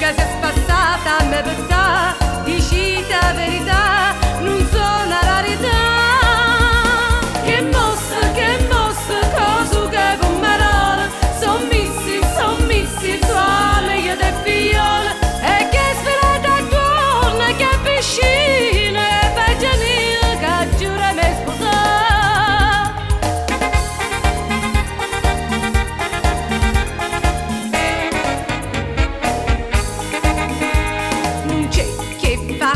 allunga, si è spassata, me portà, dici la verità, non sono una rarità. Che mossa, cosa che pomerone, son missi, tua meglio del figliolo, e che sperata torna, che piscina, e pagianina, che giura me sposà. Non c'è che fa,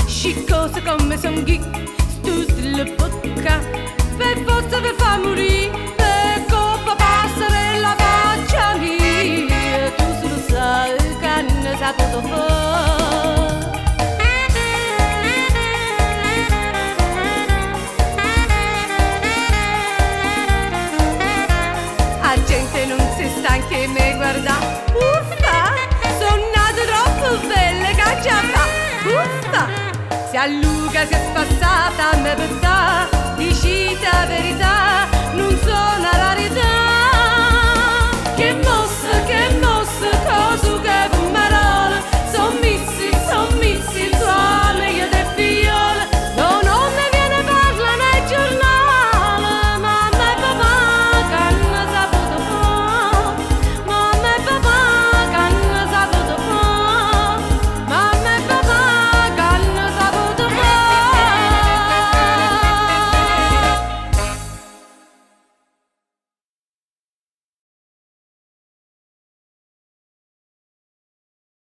sciccosa come son chi, stu stile bocca, per forza per fa morire, per colpa passare la faccia mia, tu solo sai che ne sa cosa fa. La gente non si sta anche me guarda, uffa, sono nata troppo bella che già fa, uffa, si allunga, si è spassata, me per